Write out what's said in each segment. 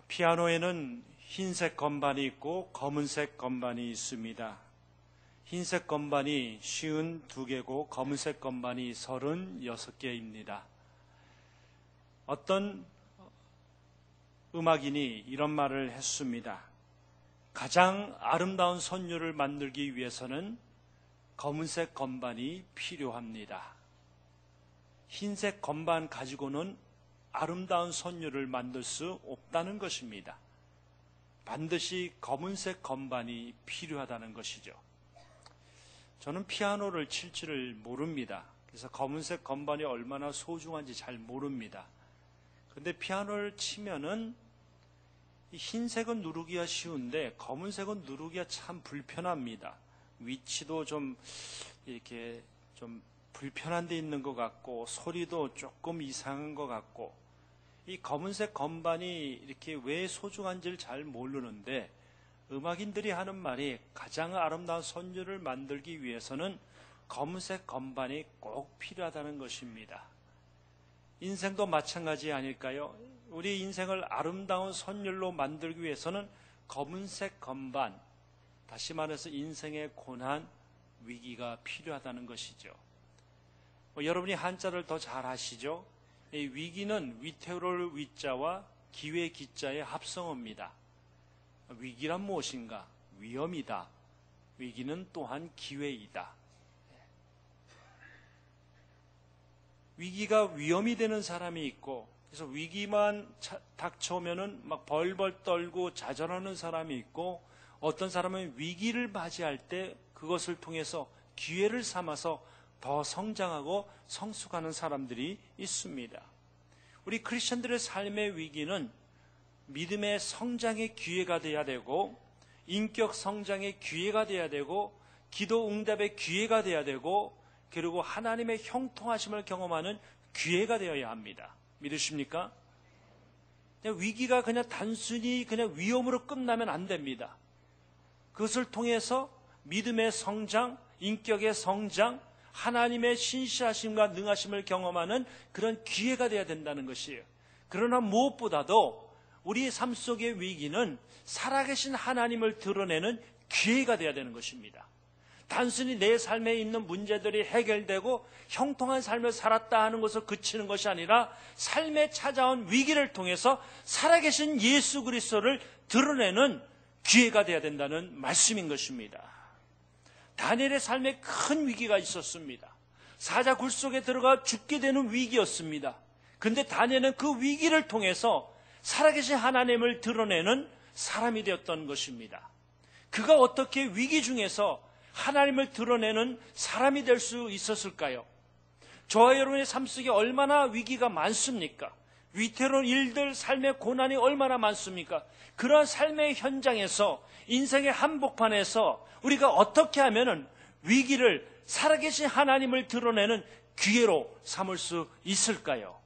피아노에는 흰색 건반이 있고 검은색 건반이 있습니다. 흰색 건반이 52개고 검은색 건반이 36개입니다. 어떤 음악인이 이런 말을 했습니다. 가장 아름다운 선율을 만들기 위해서는 검은색 건반이 필요합니다. 흰색 건반 가지고는 아름다운 선율을 만들 수 없다는 것입니다. 반드시 검은색 건반이 필요하다는 것이죠. 저는 피아노를 칠 줄을 모릅니다. 그래서 검은색 건반이 얼마나 소중한지 잘 모릅니다. 근데 피아노를 치면은 흰색은 누르기가 쉬운데 검은색은 누르기가 참 불편합니다. 위치도 좀 이렇게 좀 불편한 데 있는 것 같고 소리도 조금 이상한 것 같고 이 검은색 건반이 이렇게 왜 소중한지를 잘 모르는데 음악인들이 하는 말이 가장 아름다운 선율을 만들기 위해서는 검은색 건반이 꼭 필요하다는 것입니다. 인생도 마찬가지 아닐까요? 우리 인생을 아름다운 선율로 만들기 위해서는 검은색 건반, 다시 말해서 인생의 고난, 위기가 필요하다는 것이죠. 여러분이 한자를 더 잘 아시죠? 이 위기는 위태로울 위자와 기회 기자의 합성어입니다. 위기란 무엇인가? 위험이다. 위기는 또한 기회이다. 위기가 위험이 되는 사람이 있고, 그래서 위기만 닥쳐오면은 막 벌벌 떨고 좌절하는 사람이 있고, 어떤 사람은 위기를 맞이할 때 그것을 통해서 기회를 삼아서 더 성장하고 성숙하는 사람들이 있습니다. 우리 크리스천들의 삶의 위기는 믿음의 성장의 기회가 되어야 되고, 인격 성장의 기회가 되어야 되고, 기도 응답의 기회가 되어야 되고, 그리고 하나님의 형통하심을 경험하는 기회가 되어야 합니다. 믿으십니까? 위기가 그냥 단순히 그냥 위험으로 끝나면 안 됩니다. 그것을 통해서 믿음의 성장, 인격의 성장, 하나님의 신실하심과 능하심을 경험하는 그런 기회가 되어야 된다는 것이에요. 그러나 무엇보다도 우리의 삶 속의 위기는 살아계신 하나님을 드러내는 기회가 되어야 되는 것입니다. 단순히 내 삶에 있는 문제들이 해결되고 형통한 삶을 살았다 하는 것을 그치는 것이 아니라 삶에 찾아온 위기를 통해서 살아계신 예수 그리스도를 드러내는 기회가 되어야 된다는 말씀인 것입니다. 다니엘의 삶에 큰 위기가 있었습니다. 사자 굴 속에 들어가 죽게 되는 위기였습니다. 그런데 다니엘은 그 위기를 통해서 살아계신 하나님을 드러내는 사람이 되었던 것입니다. 그가 어떻게 위기 중에서 하나님을 드러내는 사람이 될 수 있었을까요? 저와 여러분의 삶 속에 얼마나 위기가 많습니까? 위태로운 일들, 삶의 고난이 얼마나 많습니까? 그러한 삶의 현장에서, 인생의 한복판에서 우리가 어떻게 하면은 위기를 살아계신 하나님을 드러내는 기회로 삼을 수 있을까요?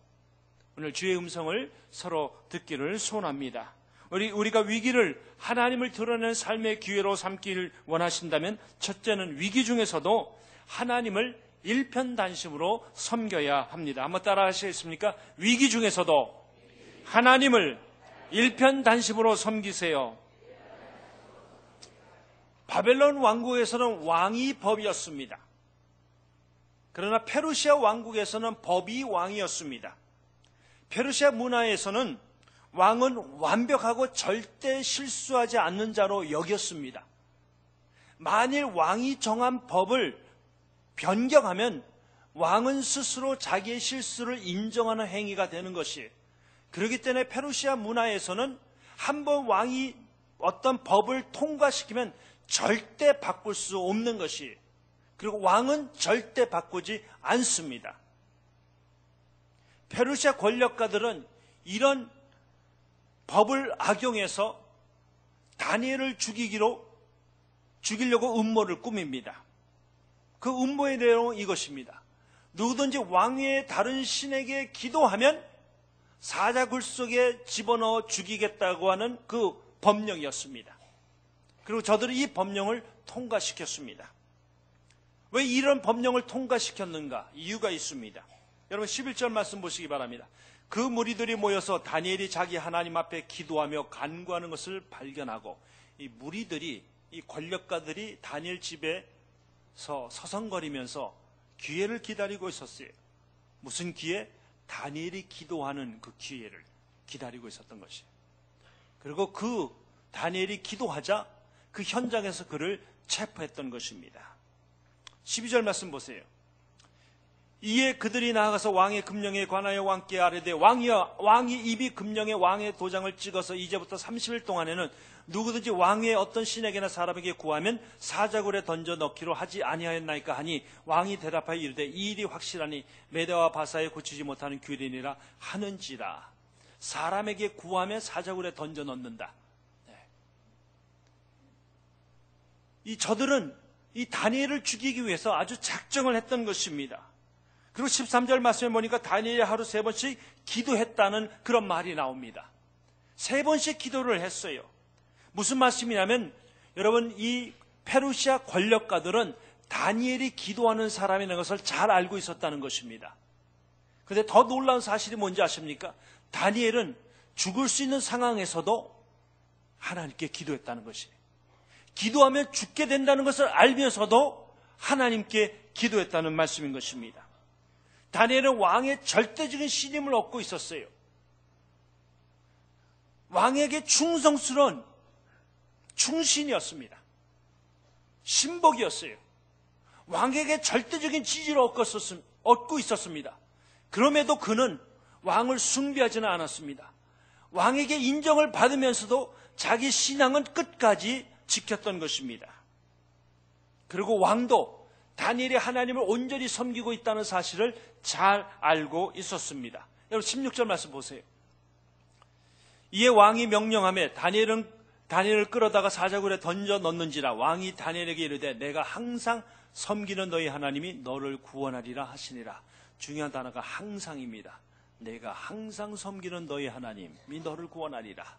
오늘 주의 음성을 서로 듣기를 소원합니다. 우리가 위기를 하나님을 드러내는 삶의 기회로 삼기를 원하신다면 첫째는 위기 중에서도 하나님을 일편단심으로 섬겨야 합니다. 한번 따라 하시겠습니까? 위기 중에서도 하나님을 일편단심으로 섬기세요. 바벨론 왕국에서는 왕이 법이었습니다. 그러나 페르시아 왕국에서는 법이 왕이었습니다. 페르시아 문화에서는 왕은 완벽하고 절대 실수하지 않는 자로 여겼습니다. 만일 왕이 정한 법을 변경하면 왕은 스스로 자기의 실수를 인정하는 행위가 되는 것이에요. 그렇기 때문에 페르시아 문화에서는 한번 왕이 어떤 법을 통과시키면 절대 바꿀 수 없는 것이에요. 그리고 왕은 절대 바꾸지 않습니다. 페르시아 권력가들은 이런 법을 악용해서 다니엘을 죽이려고 음모를 꾸밉니다. 그 음모의 내용은 이것입니다. 누구든지 왕위의 다른 신에게 기도하면 사자굴 속에 집어넣어 죽이겠다고 하는 그 법령이었습니다. 그리고 저들은 이 법령을 통과시켰습니다. 왜 이런 법령을 통과시켰는가? 이유가 있습니다. 여러분 11절 말씀 보시기 바랍니다. 그 무리들이 모여서 다니엘이 자기 하나님 앞에 기도하며 간구하는 것을 발견하고, 이 무리들이, 이 권력가들이 다니엘 집에서 서성거리면서 기회를 기다리고 있었어요. 무슨 기회? 다니엘이 기도하는 그 기회를 기다리고 있었던 것이에요. 그리고 그 다니엘이 기도하자 그 현장에서 그를 체포했던 것입니다. 12절 말씀 보세요. 이에 그들이 나아가서 왕의 금령에 관하여 왕께 아뢰되, 왕이 입이 금령에 왕의 도장을 찍어서 이제부터 30일 동안에는 누구든지 왕의 어떤 신에게나 사람에게 구하면 사자굴에 던져 넣기로 하지 아니하였나이까 하니, 왕이 대답하여 이르되 이 일이 확실하니 메대와 바사에 고치지 못하는 규례니라 하는지라. 사람에게 구하면 사자굴에 던져 넣는다. 이 저들은 이 다니엘을 죽이기 위해서 아주 작정을 했던 것입니다. 그리고 13절 말씀에 보니까 다니엘이 하루 3번씩 기도했다는 그런 말이 나옵니다. 3번씩 기도를 했어요. 무슨 말씀이냐면, 여러분, 이 페르시아 권력가들은 다니엘이 기도하는 사람이라는 것을 잘 알고 있었다는 것입니다. 그런데 더 놀라운 사실이 뭔지 아십니까? 다니엘은 죽을 수 있는 상황에서도 하나님께 기도했다는 것이에요. 기도하면 죽게 된다는 것을 알면서도 하나님께 기도했다는 말씀인 것입니다. 다니엘은 왕의 절대적인 신임을 얻고 있었어요. 왕에게 충성스러운 충신이었습니다. 신복이었어요. 왕에게 절대적인 지지를 얻고 있었습니다. 그럼에도 그는 왕을 숭배하지는 않았습니다. 왕에게 인정을 받으면서도 자기 신앙은 끝까지 지켰던 것입니다. 그리고 왕도 다니엘이 하나님을 온전히 섬기고 있다는 사실을 잘 알고 있었습니다. 여러분 16절 말씀 보세요. 이에 왕이 명령하며 다니엘을 끌어다가 사자굴에 던져 넣는지라. 왕이 다니엘에게 이르되 내가 항상 섬기는 너희 하나님이 너를 구원하리라 하시니라. 중요한 단어가 항상입니다. 내가 항상 섬기는 너희 하나님이 너를 구원하리라.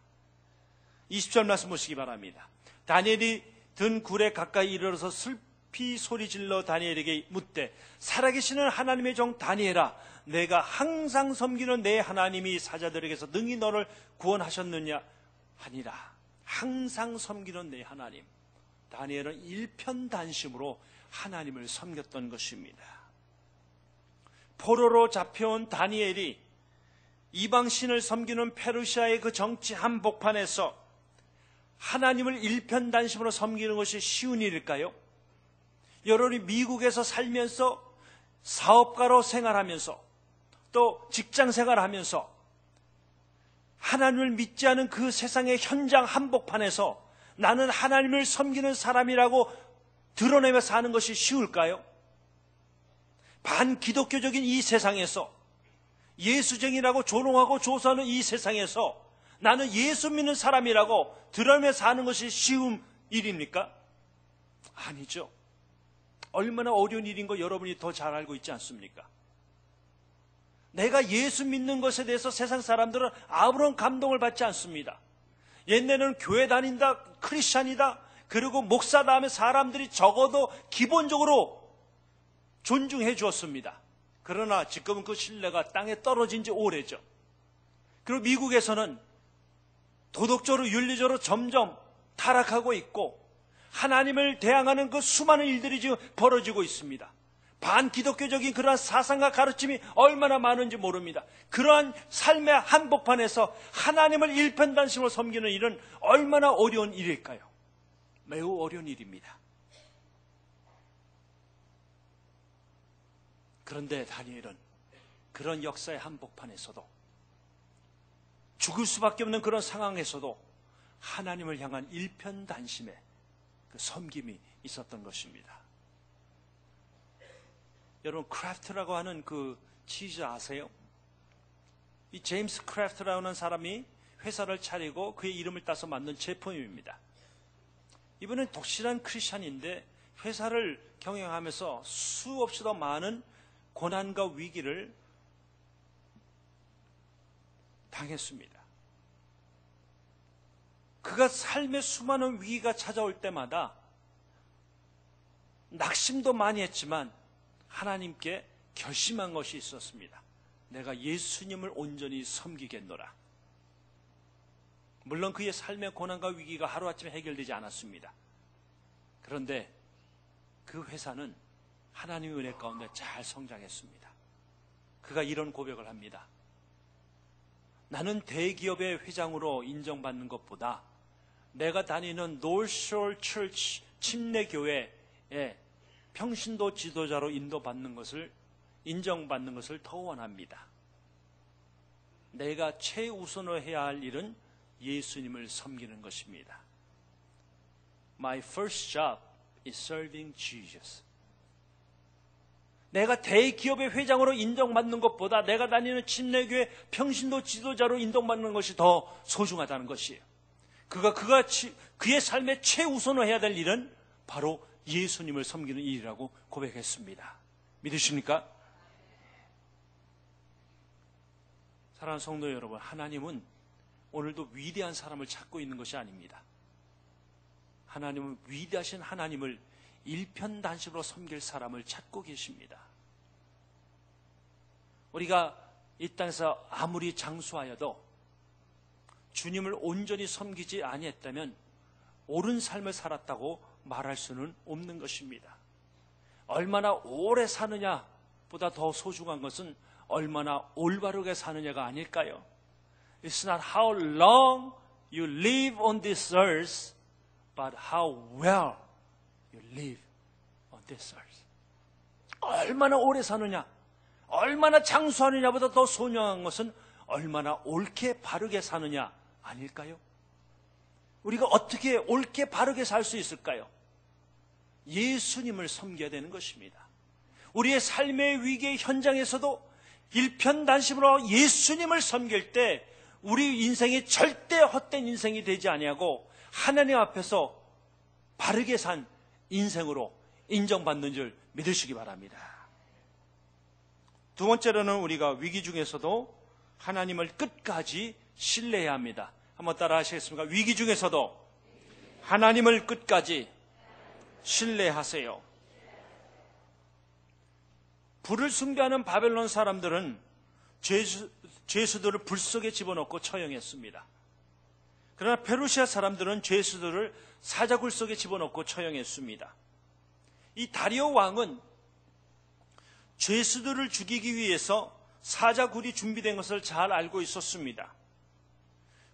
20절 말씀 보시기 바랍니다. 다니엘이 든 굴에 가까이 이르러서 슬피 소리질러 다니엘에게 묻되, 살아계시는 하나님의 종 다니엘아, 내가 항상 섬기는 내 하나님이 사자들에게서 능히 너를 구원하셨느냐 하니라. 항상 섬기는 내 하나님. 다니엘은 일편단심으로 하나님을 섬겼던 것입니다. 포로로 잡혀온 다니엘이 이방신을 섬기는 페르시아의 그 정치 한복판에서 하나님을 일편단심으로 섬기는 것이 쉬운 일일까요? 여러분이 미국에서 살면서 사업가로 생활하면서 또 직장 생활하면서 하나님을 믿지 않은 그 세상의 현장 한복판에서 나는 하나님을 섬기는 사람이라고 드러내며 사는 것이 쉬울까요? 반기독교적인 이 세상에서, 예수쟁이라고 조롱하고 조사하는 이 세상에서 나는 예수 믿는 사람이라고 드러내며 사는 것이 쉬운 일입니까? 아니죠. 얼마나 어려운 일인 거 여러분이 더 잘 알고 있지 않습니까? 내가 예수 믿는 것에 대해서 세상 사람들은 아무런 감동을 받지 않습니다. 옛날에는 교회 다닌다, 크리스찬이다, 그리고 목사다 하면 사람들이 적어도 기본적으로 존중해 주었습니다. 그러나 지금은 그 신뢰가 땅에 떨어진 지 오래죠. 그리고 미국에서는 도덕적으로 윤리적으로 점점 타락하고 있고 하나님을 대항하는 그 수많은 일들이 지금 벌어지고 있습니다. 반기독교적인 그러한 사상과 가르침이 얼마나 많은지 모릅니다. 그러한 삶의 한복판에서 하나님을 일편단심으로 섬기는 일은 얼마나 어려운 일일까요? 매우 어려운 일입니다. 그런데 다니엘은 그런 역사의 한복판에서도, 죽을 수밖에 없는 그런 상황에서도 하나님을 향한 일편단심의 그 섬김이 있었던 것입니다. 여러분, 크래프트라고 하는 그 치즈 아세요? 이 제임스 크래프트라고 하는 사람이 회사를 차리고 그의 이름을 따서 만든 제품입니다. 이분은 독실한 크리스찬인데 회사를 경영하면서 수없이 더 많은 고난과 위기를 당했습니다. 그가 삶의 수많은 위기가 찾아올 때마다 낙심도 많이 했지만 하나님께 결심한 것이 있었습니다. 내가 예수님을 온전히 섬기겠노라. 물론 그의 삶의 고난과 위기가 하루아침에 해결되지 않았습니다. 그런데 그 회사는 하나님의 은혜 가운데 잘 성장했습니다. 그가 이런 고백을 합니다. 나는 대기업의 회장으로 인정받는 것보다 내가 다니는 노스쇼어 처치 침례교회에 평신도 지도자로 인정받는 것을 더 원합니다. 내가 최우선으로 해야 할 일은 예수님을 섬기는 것입니다. My first job is serving Jesus. 내가 대기업의 회장으로 인정받는 것보다 내가 다니는 침례교회 평신도 지도자로 인정받는 것이 더 소중하다는 것이에요. 그의 삶의 최우선으로 해야 될 일은 바로 예수님을 섬기는 일이라고 고백했습니다. 믿으십니까? 사랑하는 성도 여러분, 하나님은 오늘도 위대한 사람을 찾고 있는 것이 아닙니다. 하나님은 위대하신 하나님을 일편단심으로 섬길 사람을 찾고 계십니다. 우리가 이 땅에서 아무리 장수하여도 주님을 온전히 섬기지 아니했다면 옳은 삶을 살았다고 말할 수는 없는 것입니다. 얼마나 오래 사느냐보다 더 소중한 것은 얼마나 올바르게 사느냐가 아닐까요? It's not how long you live on this earth, but how well you live on this earth. 얼마나 오래 사느냐, 얼마나 장수하느냐보다 더 소중한 것은 얼마나 옳게 바르게 사느냐 아닐까요? 우리가 어떻게 옳게 바르게 살 수 있을까요? 예수님을 섬겨야 되는 것입니다. 우리의 삶의 위기의 현장에서도 일편단심으로 예수님을 섬길 때 우리 인생이 절대 헛된 인생이 되지 아니하고 하나님 앞에서 바르게 산 인생으로 인정받는 줄 믿으시기 바랍니다. 두 번째로는 우리가 위기 중에서도 하나님을 끝까지 신뢰해야 합니다. 한번 따라 하시겠습니까? 위기 중에서도 하나님을 끝까지 신뢰하세요. 불을 숭배하는 바벨론 사람들은 죄수들을 불 속에 집어넣고 처형했습니다. 그러나 페르시아 사람들은 죄수들을 사자굴 속에 집어넣고 처형했습니다. 이 다리오 왕은 죄수들을 죽이기 위해서 사자굴이 준비된 것을 잘 알고 있었습니다.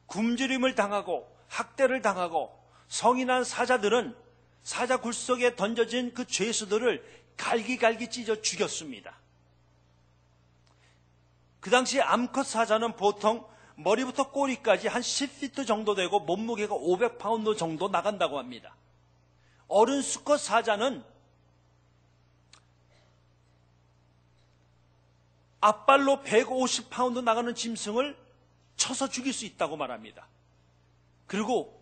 굶주림을 당하고 학대를 당하고 성이 난 사자들은 사자굴 속에 던져진 그 죄수들을 갈기갈기 찢어 죽였습니다. 그 당시 암컷 사자는 보통 머리부터 꼬리까지 한 10피트 정도 되고 몸무게가 500파운드 정도 나간다고 합니다. 어른 수컷 사자는 앞발로 150파운드 나가는 짐승을 쳐서 죽일 수 있다고 말합니다. 그리고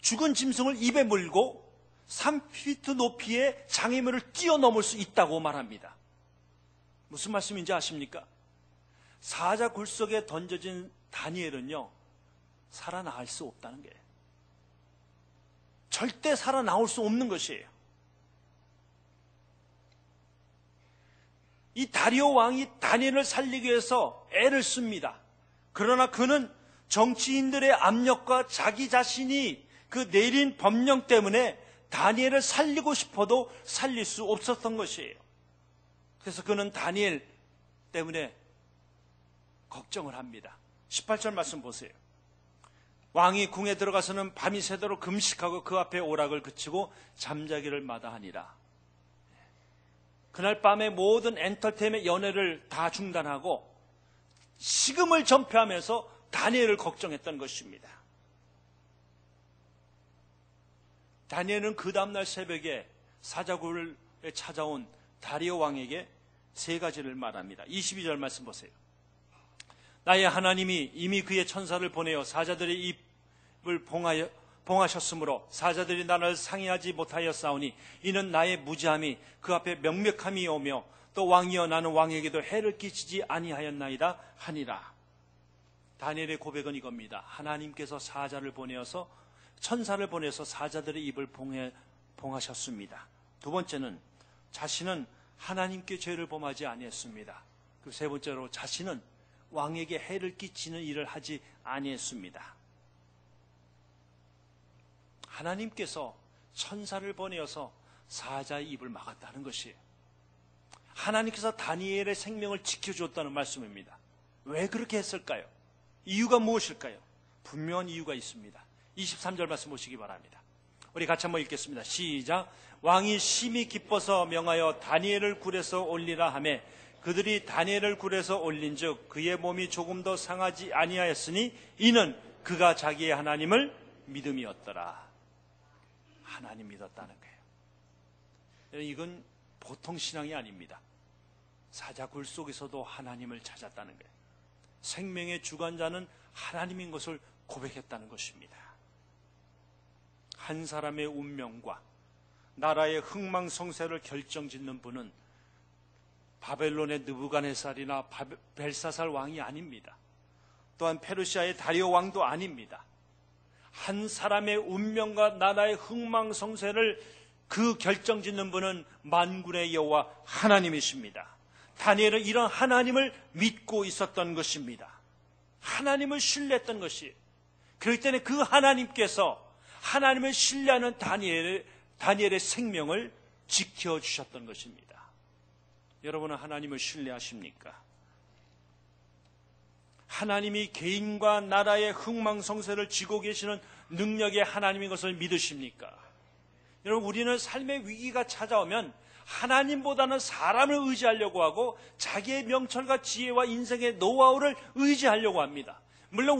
죽은 짐승을 입에 물고 3피트 높이의 장애물을 뛰어넘을 수 있다고 말합니다. 무슨 말씀인지 아십니까? 사자 굴 속에 던져진 다니엘은요, 살아나올 수 없다는 거예요. 절대 살아나올 수 없는 것이에요. 이 다리오 왕이 다니엘을 살리기 위해서 애를 씁니다. 그러나 그는 정치인들의 압력과 자기 자신이 그 내린 법령 때문에 다니엘을 살리고 싶어도 살릴 수 없었던 것이에요. 그래서 그는 다니엘 때문에 걱정을 합니다. 18절 말씀 보세요. 왕이 궁에 들어가서는 밤이 새도록 금식하고 그 앞에 오락을 그치고 잠자기를 마다하니라. 그날 밤에 모든 엔터테인먼트 연애를 다 중단하고 식음을 전폐하면서 다니엘을 걱정했던 것입니다. 다니엘은 그 다음날 새벽에 사자굴에 찾아온 다리오 왕에게 세 가지를 말합니다. 22절 말씀 보세요. 나의 하나님이 이미 그의 천사를 보내어 사자들의 입을 봉하셨으므로 사자들이 나를 상의하지 못하였사오니 이는 나의 무지함이 그 앞에 명백함이 오며 또 왕이여 나는 왕에게도 해를 끼치지 아니하였나이다 하니라. 다니엘의 고백은 이겁니다. 하나님께서 천사를 보내서 사자들의 입을 봉하셨습니다. 두 번째는 자신은 하나님께 죄를 범하지 아니했습니다. 그 세 번째로 자신은 왕에게 해를 끼치는 일을 하지 아니했습니다. 하나님께서 천사를 보내어서 사자의 입을 막았다는 것이에요. 하나님께서 다니엘의 생명을 지켜줬다는 말씀입니다. 왜 그렇게 했을까요? 이유가 무엇일까요? 분명한 이유가 있습니다. 23절 말씀 보시기 바랍니다. 우리 같이 한번 읽겠습니다. 시작. 왕이 심히 기뻐서 명하여 다니엘을 굴에서 올리라 하매 그들이 다니엘을 굴에서 올린즉 그의 몸이 조금 더 상하지 아니하였으니 이는 그가 자기의 하나님을 믿음이었더라. 하나님 믿었다는 거예요. 이건 보통 신앙이 아닙니다. 사자굴 속에서도 하나님을 찾았다는 거예요. 생명의 주관자는 하나님인 것을 고백했다는 것입니다. 한 사람의 운명과 나라의 흥망성쇠를 결정짓는 분은 바벨론의 느부갓네살이나 벨사살 왕이 아닙니다. 또한 페르시아의 다리오 왕도 아닙니다. 한 사람의 운명과 나라의 흥망성쇠를 그 결정짓는 분은 만군의 여호와 하나님이십니다. 다니엘은 이런 하나님을 믿고 있었던 것입니다. 하나님을 신뢰했던 것이. 그렇기 때문에 그 하나님께서 하나님을 신뢰하는 다니엘의 생명을 지켜주셨던 것입니다. 여러분은 하나님을 신뢰하십니까? 하나님이 개인과 나라의 흥망성쇠를 쥐고 계시는 능력의 하나님인 것을 믿으십니까? 여러분, 우리는 삶의 위기가 찾아오면 하나님보다는 사람을 의지하려고 하고 자기의 명철과 지혜와 인생의 노하우를 의지하려고 합니다. 물론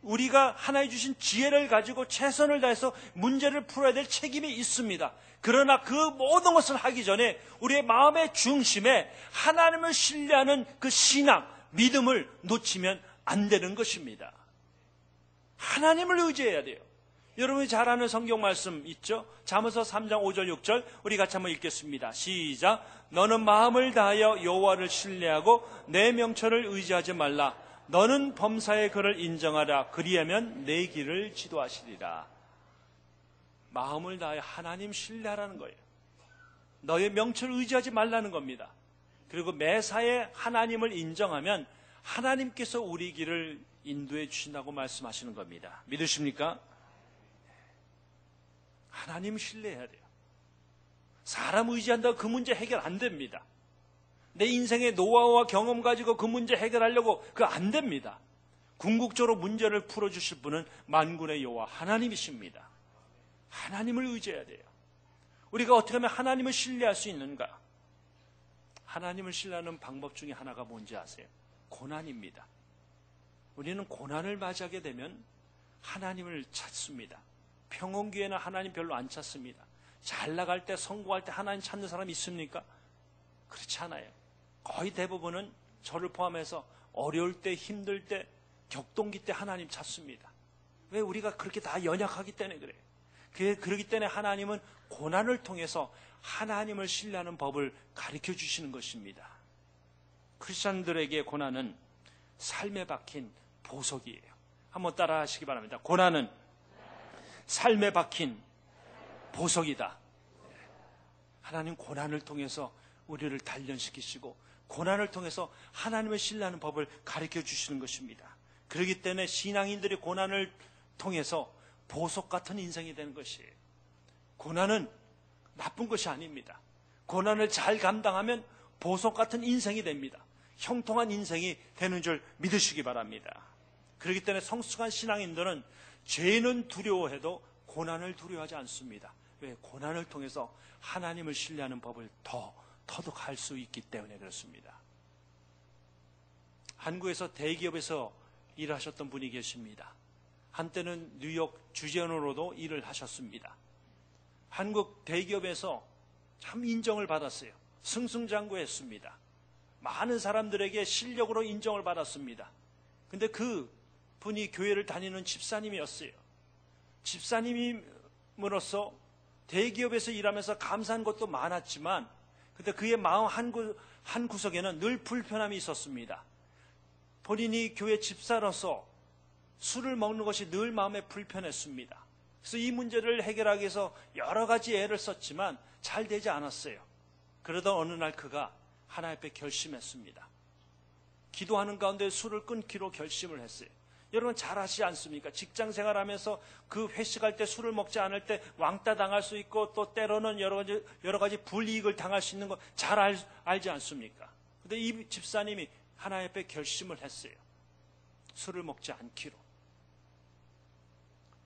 우리가 하나님 주신 지혜를 가지고 최선을 다해서 문제를 풀어야 될 책임이 있습니다. 그러나 그 모든 것을 하기 전에 우리의 마음의 중심에 하나님을 신뢰하는 그 신앙, 믿음을 놓치면 안 되는 것입니다. 하나님을 의지해야 돼요. 여러분이 잘 아는 성경 말씀 있죠? 잠언서 3장 5절 6절 우리 같이 한번 읽겠습니다. 시작. 너는 마음을 다하여 여호와를 신뢰하고 내 명철을 의지하지 말라. 너는 범사의 그를 인정하라. 그리하면 내 길을 지도하시리라. 마음을 다하여 하나님 신뢰하라는 거예요. 너의 명철을 의지하지 말라는 겁니다. 그리고 매사에 하나님을 인정하면 하나님께서 우리 길을 인도해 주신다고 말씀하시는 겁니다. 믿으십니까? 하나님 신뢰해야 돼요. 사람 의지한다고 그 문제 해결 안 됩니다. 내 인생의 노하우와 경험 가지고 그 문제 해결하려고 그거 안 됩니다. 궁극적으로 문제를 풀어주실 분은 만군의 여호와 하나님이십니다. 하나님을 의지해야 돼요. 우리가 어떻게 하면 하나님을 신뢰할 수 있는가? 하나님을 신뢰하는 방법 중에 하나가 뭔지 아세요? 고난입니다. 우리는 고난을 맞이하게 되면 하나님을 찾습니다. 평온기에는 하나님 별로 안 찾습니다. 잘 나갈 때, 성공할 때 하나님 찾는 사람이 있습니까? 그렇지 않아요. 거의 대부분은 저를 포함해서 어려울 때, 힘들 때, 격동기 때 하나님 찾습니다. 왜? 우리가 그렇게 다 연약하기 때문에 그래요. 그렇기 때문에 하나님은 고난을 통해서 하나님을 신뢰하는 법을 가르쳐 주시는 것입니다. 크리스찬들에게 고난은 삶에 박힌 보석이에요. 한번 따라 하시기 바랍니다. 고난은 삶에 박힌 보석이다. 하나님 고난을 통해서 우리를 단련시키시고 고난을 통해서 하나님을 신뢰하는 법을 가르쳐 주시는 것입니다. 그렇기 때문에 신앙인들이 고난을 통해서 보석 같은 인생이 되는 것이에요. 고난은 나쁜 것이 아닙니다. 고난을 잘 감당하면 보석 같은 인생이 됩니다. 형통한 인생이 되는 줄 믿으시기 바랍니다. 그렇기 때문에 성숙한 신앙인들은 죄는 두려워해도 고난을 두려워하지 않습니다. 왜? 고난을 통해서 하나님을 신뢰하는 법을 더 터득할 수 있기 때문에 그렇습니다. 한국에서 대기업에서 일하셨던 분이 계십니다. 한때는 뉴욕 주재원으로도 일을 하셨습니다. 한국 대기업에서 참 인정을 받았어요. 승승장구했습니다. 많은 사람들에게 실력으로 인정을 받았습니다. 근데 그 분이 교회를 다니는 집사님이었어요. 집사님으로서 대기업에서 일하면서 감사한 것도 많았지만 근데 그의 마음 한 구석에는 늘 불편함이 있었습니다. 본인이 교회 집사로서 술을 먹는 것이 늘 마음에 불편했습니다. 그래서 이 문제를 해결하기 위해서 여러 가지 애를 썼지만 잘 되지 않았어요. 그러다 어느 날 그가 하나님 앞에 결심했습니다. 기도하는 가운데 술을 끊기로 결심을 했어요. 여러분 잘 아시지 않습니까? 직장 생활하면서 그 회식할 때 술을 먹지 않을 때 왕따 당할 수 있고 또 때로는 여러 가지 불이익을 당할 수 있는 거 잘 알지 않습니까? 근데 이 집사님이 하나님 앞에 결심을 했어요. 술을 먹지 않기로.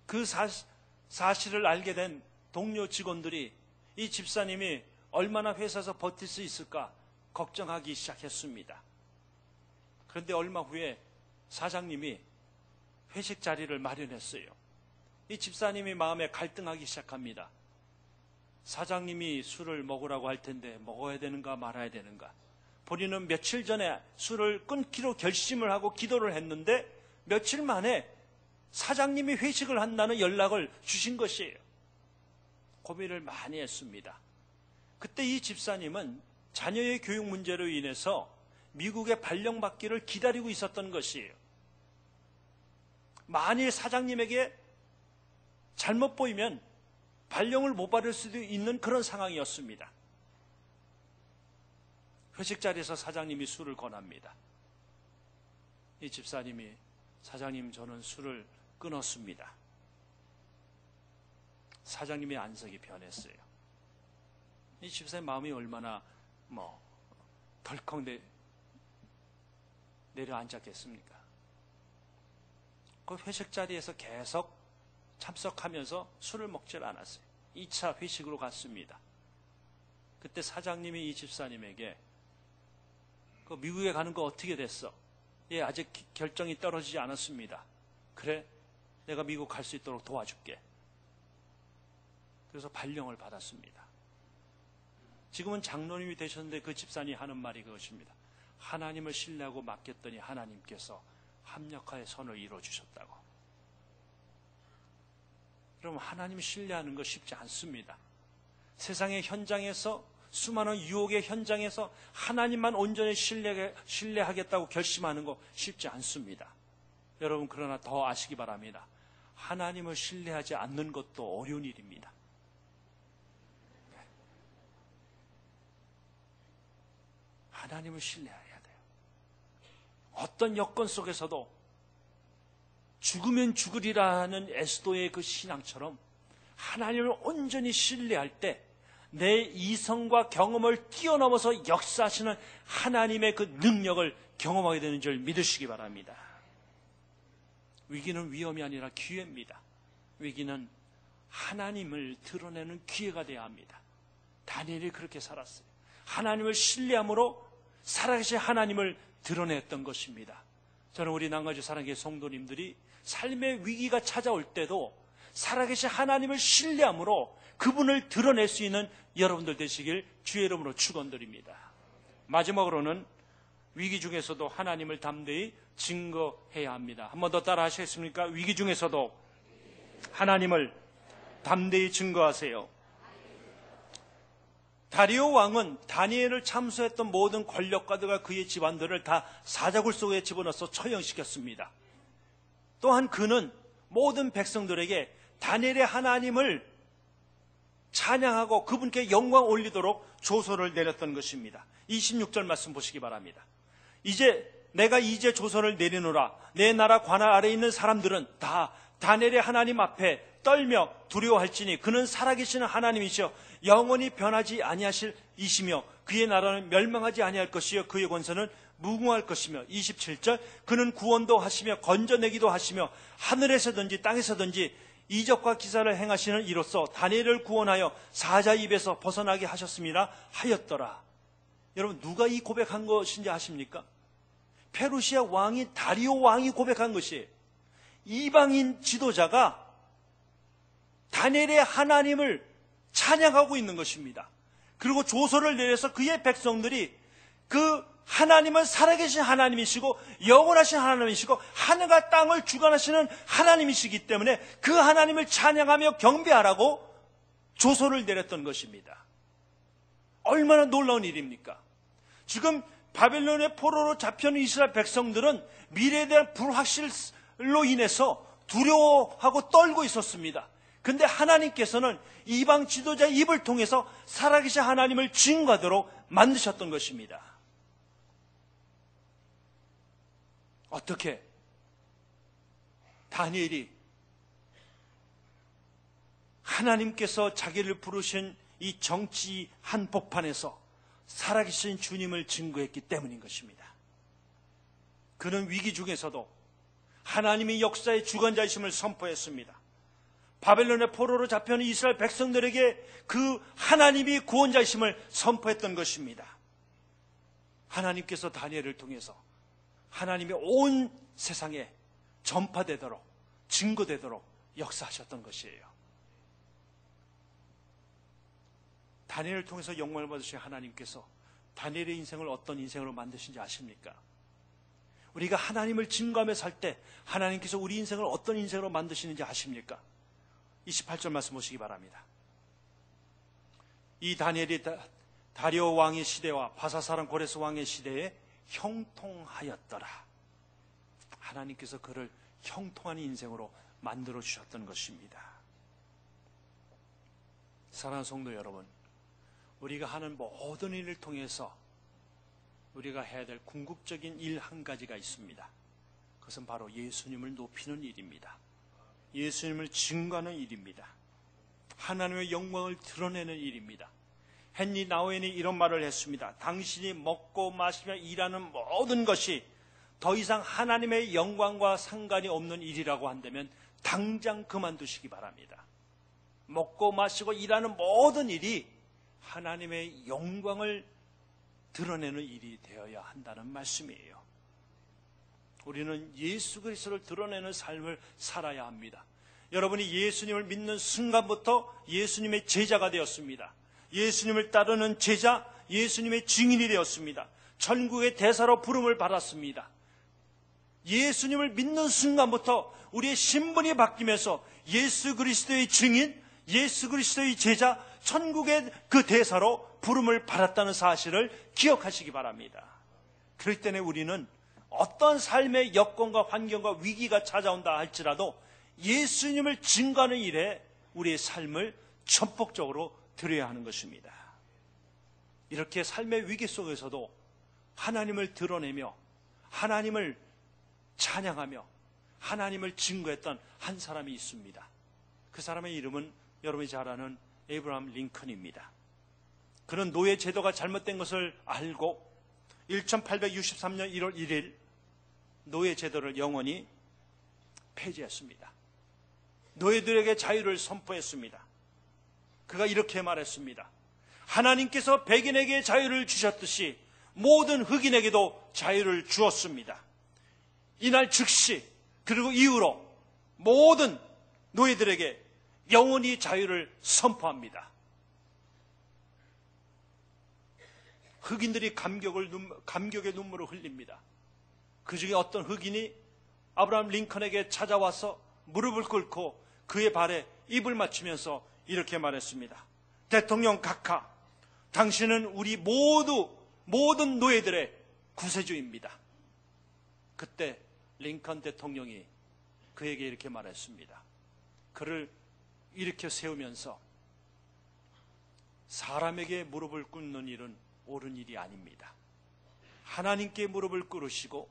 그 사실을 알게 된 동료 직원들이 이 집사님이 얼마나 회사에서 버틸 수 있을까 걱정하기 시작했습니다. 그런데 얼마 후에 사장님이 회식 자리를 마련했어요. 이 집사님이 마음에 갈등하기 시작합니다. 사장님이 술을 먹으라고 할 텐데 먹어야 되는가 말아야 되는가. 본인은 며칠 전에 술을 끊기로 결심을 하고 기도를 했는데 며칠 만에 사장님이 회식을 한다는 연락을 주신 것이에요. 고민을 많이 했습니다. 그때 이 집사님은 자녀의 교육 문제로 인해서 미국에 발령받기를 기다리고 있었던 것이에요. 만일 사장님에게 잘못 보이면 발령을 못 받을 수도 있는 그런 상황이었습니다. 회식 자리에서 사장님이 술을 권합니다. 이 집사님이 사장님 저는 술을 끊었습니다. 사장님의 안색이 변했어요. 이 집사의 마음이 얼마나 덜컥 내려앉았겠습니까? 그 회식 자리에서 계속 참석하면서 술을 먹질 않았어요. 2차 회식으로 갔습니다. 그때 사장님이 이 집사님에게 그 미국에 가는 거 어떻게 됐어? 예, 아직 결정이 떨어지지 않았습니다. 그래, 내가 미국 갈 수 있도록 도와줄게. 그래서 발령을 받았습니다. 지금은 장로님이 되셨는데 그 집사님이 하는 말이 그것입니다. 하나님을 신뢰하고 맡겼더니 하나님께서 합력하여 선을 이루어주셨다고. 여러분 하나님 신뢰하는 거 쉽지 않습니다. 세상의 현장에서 수많은 유혹의 현장에서 하나님만 온전히 신뢰하겠다고 결심하는 거 쉽지 않습니다. 여러분 그러나 더 아시기 바랍니다. 하나님을 신뢰하지 않는 것도 어려운 일입니다. 하나님을 신뢰해야 돼요. 어떤 여건 속에서도 죽으면 죽으리라는 에스도의 그 신앙처럼 하나님을 온전히 신뢰할 때 내 이성과 경험을 뛰어넘어서 역사하시는 하나님의 그 능력을 경험하게 되는 줄 믿으시기 바랍니다. 위기는 위험이 아니라 기회입니다. 위기는 하나님을 드러내는 기회가 되어야 합니다. 다니엘이 그렇게 살았어요. 하나님을 신뢰함으로 살아계신 하나님을 드러냈던 것입니다. 저는 우리 남가주 사랑의 성도님들이 삶의 위기가 찾아올 때도 살아계신 하나님을 신뢰함으로 그분을 드러낼 수 있는 여러분들 되시길 주의 이름으로 축원드립니다. 마지막으로는 위기 중에서도 하나님을 담대히 증거해야 합니다. 한 번 더 따라 하시겠습니까? 위기 중에서도 하나님을 담대히 증거하세요. 다리오 왕은 다니엘을 참수했던 모든 권력가들과 그의 집안들을 다 사자굴 속에 집어넣어서 처형시켰습니다. 또한 그는 모든 백성들에게 다니엘의 하나님을 찬양하고 그분께 영광 올리도록 조서를 내렸던 것입니다. 26절 말씀 보시기 바랍니다. 내가 이제 조서를 내리노라. 내 나라 관할 아래에 있는 사람들은 다 다니엘의 하나님 앞에 떨며 두려워할지니 그는 살아계시는 하나님이시여 영원히 변하지 아니하실 이시며 그의 나라는 멸망하지 아니할 것이요 그의 권세는 무궁할 것이며 27절 그는 구원도 하시며 건져내기도 하시며 하늘에서든지 땅에서든지 이적과 기사를 행하시는 이로써 다니엘을 구원하여 사자 입에서 벗어나게 하셨습니다 하였더라. 여러분 누가 이 고백한 것인지 아십니까? 페르시아 왕이 다리오 왕이 고백한 것이에요. 이방인 지도자가 다니엘의 하나님을 찬양하고 있는 것입니다. 그리고 조서를 내려서 그의 백성들이 그 하나님은 살아계신 하나님이시고 영원하신 하나님이시고 하늘과 땅을 주관하시는 하나님이시기 때문에 그 하나님을 찬양하며 경배하라고 조서를 내렸던 것입니다. 얼마나 놀라운 일입니까? 지금 바벨론의 포로로 잡혀있는 이스라엘 백성들은 미래에 대한 불확실로 인해서 두려워하고 떨고 있었습니다. 그런데 하나님께서는 이방 지도자의 입을 통해서 살아계신 하나님을 증거하도록 만드셨던 것입니다. 어떻게 다니엘이 하나님께서 자기를 부르신 이 정치 한복판에서 살아계신 주님을 증거했기 때문인 것입니다. 그는 위기 중에서도 하나님이 역사의 주관자이심을 선포했습니다. 바벨론의 포로로 잡혀있는 이스라엘 백성들에게 그 하나님이 구원자이심을 선포했던 것입니다. 하나님께서 다니엘을 통해서 하나님의 온 세상에 전파되도록 증거되도록 역사하셨던 것이에요. 다니엘을 통해서 영광을 받으신 하나님께서 다니엘의 인생을 어떤 인생으로 만드신지 아십니까? 우리가 하나님을 증거하며 살 때 하나님께서 우리 인생을 어떤 인생으로 만드시는지 아십니까? 28절 말씀 보시기 바랍니다. 이 다니엘이 다리오 왕의 시대와 바사사랑 고레스 왕의 시대에 형통하였더라. 하나님께서 그를 형통한 인생으로 만들어 주셨던 것입니다. 사랑하는 성도 여러분, 우리가 하는 모든 일을 통해서 우리가 해야 될 궁극적인 일 한 가지가 있습니다. 그것은 바로 예수님을 높이는 일입니다. 예수님을 증거하는 일입니다. 하나님의 영광을 드러내는 일입니다. 헨리 나우엔이 이런 말을 했습니다. 당신이 먹고 마시며 일하는 모든 것이 더 이상 하나님의 영광과 상관이 없는 일이라고 한다면 당장 그만두시기 바랍니다. 먹고 마시고 일하는 모든 일이 하나님의 영광을 드러내는 일이 되어야 한다는 말씀이에요. 우리는 예수 그리스도를 드러내는 삶을 살아야 합니다. 여러분이 예수님을 믿는 순간부터 예수님의 제자가 되었습니다. 예수님을 따르는 제자, 예수님의 증인이 되었습니다. 천국의 대사로 부름을 받았습니다. 예수님을 믿는 순간부터 우리의 신분이 바뀌면서 예수 그리스도의 증인, 예수 그리스도의 제자, 천국의 그 대사로 부름을 받았다는 사실을 기억하시기 바랍니다. 그럴 때는 우리는 어떤 삶의 여건과 환경과 위기가 찾아온다 할지라도 예수님을 증거하는 일에 우리의 삶을 전폭적으로 드려야 하는 것입니다. 이렇게 삶의 위기 속에서도 하나님을 드러내며 하나님을 찬양하며 하나님을 증거했던 한 사람이 있습니다. 그 사람의 이름은 여러분이 잘 아는 에이브러함 링컨입니다. 그는 노예 제도가 잘못된 것을 알고 1863년 1월 1일 노예 제도를 영원히 폐지했습니다. 노예들에게 자유를 선포했습니다. 그가 이렇게 말했습니다. 하나님께서 백인에게 자유를 주셨듯이 모든 흑인에게도 자유를 주었습니다. 이날 즉시 그리고 이후로 모든 노예들에게 영원히 자유를 선포합니다. 흑인들이 감격의 눈물을 흘립니다. 그 중에 어떤 흑인이 아브라함 링컨에게 찾아와서 무릎을 꿇고 그의 발에 입을 맞추면서 이렇게 말했습니다. 대통령 각하, 당신은 우리 모든 노예들의 구세주입니다. 그때 링컨 대통령이 그에게 이렇게 말했습니다. 그를 일으켜 세우면서 사람에게 무릎을 꿇는 일은 옳은 일이 아닙니다. 하나님께 무릎을 꿇으시고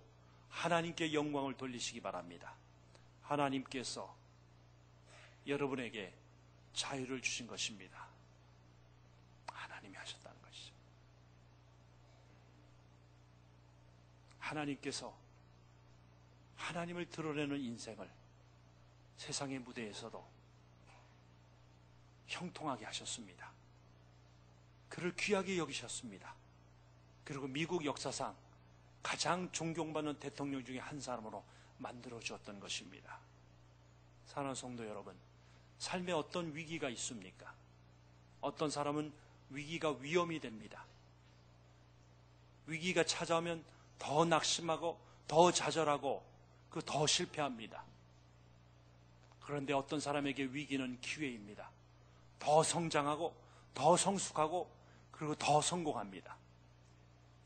하나님께 영광을 돌리시기 바랍니다. 하나님께서 여러분에게 자유를 주신 것입니다. 하나님이 하셨다는 것이죠. 하나님께서 하나님을 드러내는 인생을 세상의 무대에서도 형통하게 하셨습니다. 그를 귀하게 여기셨습니다. 그리고 미국 역사상 가장 존경받는 대통령 중에 한 사람으로 만들어 주었던 것입니다. 사랑하는 성도 여러분, 삶에 어떤 위기가 있습니까? 어떤 사람은 위기가 위험이 됩니다. 위기가 찾아오면 더 낙심하고 더 좌절하고 더 실패합니다. 그런데 어떤 사람에게 위기는 기회입니다. 더 성장하고 더 성숙하고 그리고 더 성공합니다.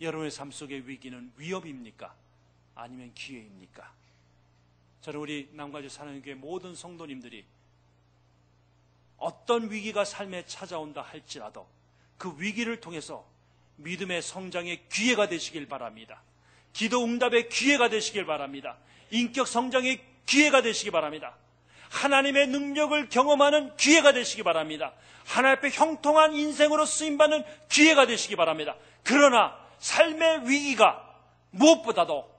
여러분의 삶 속의 위기는 위협입니까? 아니면 기회입니까? 저는 우리 남가주 사랑교회 모든 성도님들이 어떤 위기가 삶에 찾아온다 할지라도 그 위기를 통해서 믿음의 성장의 기회가 되시길 바랍니다. 기도 응답의 기회가 되시길 바랍니다. 인격 성장의 기회가 되시기 바랍니다. 하나님의 능력을 경험하는 기회가 되시기 바랍니다. 하나님 앞에 형통한 인생으로 쓰임받는 기회가 되시기 바랍니다. 그러나 삶의 위기가 무엇보다도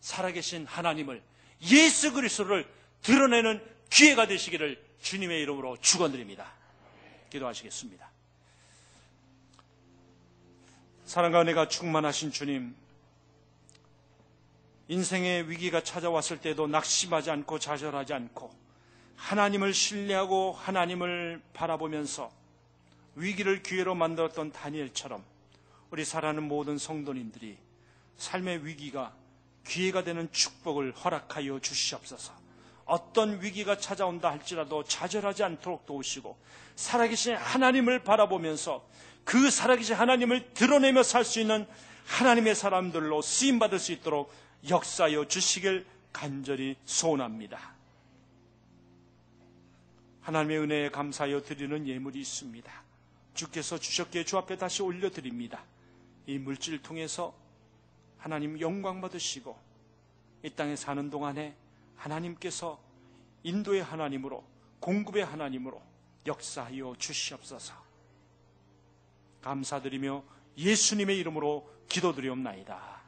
살아계신 하나님을, 예수 그리스도를 드러내는 기회가 되시기를 주님의 이름으로 축원드립니다. 기도하시겠습니다. 사랑과 은혜가 충만하신 주님, 인생의 위기가 찾아왔을 때도 낙심하지 않고 좌절하지 않고 하나님을 신뢰하고 하나님을 바라보면서 위기를 기회로 만들었던 다니엘처럼 우리 사랑하는 모든 성도님들이 삶의 위기가 기회가 되는 축복을 허락하여 주시옵소서. 어떤 위기가 찾아온다 할지라도 좌절하지 않도록 도우시고 살아계신 하나님을 바라보면서 그 살아계신 하나님을 드러내며 살 수 있는 하나님의 사람들로 쓰임받을 수 있도록 역사하여 주시길 간절히 소원합니다. 하나님의 은혜에 감사하여 드리는 예물이 있습니다. 주께서 주셨기에 주 앞에 다시 올려드립니다. 이 물질을 통해서 하나님 영광 받으시고 이 땅에 사는 동안에 하나님께서 인도의 하나님으로, 공급의 하나님으로 역사하여 주시옵소서. 감사드리며 예수님의 이름으로 기도드리옵나이다.